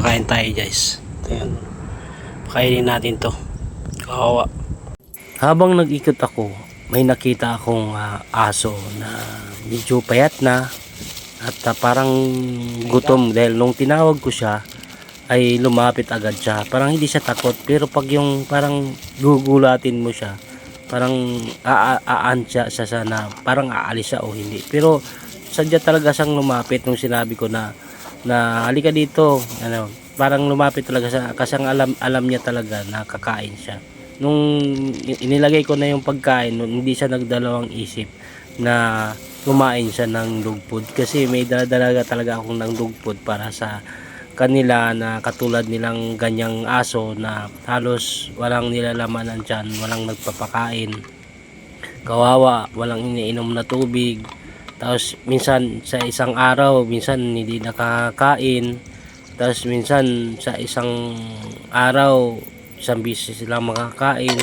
magpapakain tayo guys. Ayan. Pakainin natin to. Kawawa. Habang nag-ikot ako, may nakita akong aso na medyo payat na at parang gutom, dahil nung tinawag ko siya ay lumapit agad siya. Parang hindi siya takot, pero pag yung parang gugulatin mo siya, parang siya sana, parang aalis siya o hindi. Pero sadya talaga siyang lumapit nung sinabi ko na halika dito, ano, parang lumapit talaga siya kasi alam niya talaga na kakain siya. Nung inilagay ko na yung pagkain, hindi siya nagdalawang isip na kumain siya ng dog food, kasi may dala talaga akong ng dog food para sa kanila, na katulad nilang ganyang aso na halos walang nilalaman ng tiyan, walang nagpapakain, kawawa, walang iniinom na tubig. Tapos minsan sa isang araw, minsan hindi nakakain. Tapos minsan sa isang araw, isang beses sila makakain.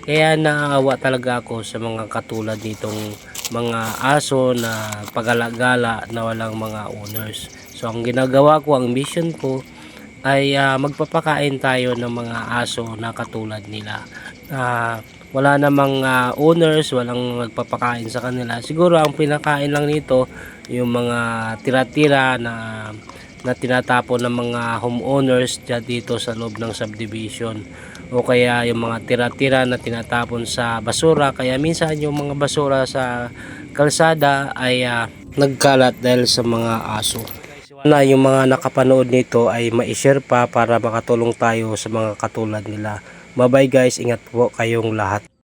Kaya naawa talaga ako sa mga katulad nitong mga aso na pagala-gala na walang mga owners. So ang ginagawa ko, ang mission ko ay magpapakain tayo ng mga aso na katulad nila. Wala namang owners, walang nagpapakain sa kanila. Siguro ang pinakain lang nito yung mga tira-tira na tinatapon ng mga homeowners dito sa loob ng subdivision, o kaya yung mga tira-tira na tinatapon sa basura. Kaya minsan yung mga basura sa kalsada ay nagkalat dahil sa mga aso. Na yung mga nakapanood nito ay ma-share pa para makatulong tayo sa mga katulad nila. Bye bye guys, ingat po kayong lahat.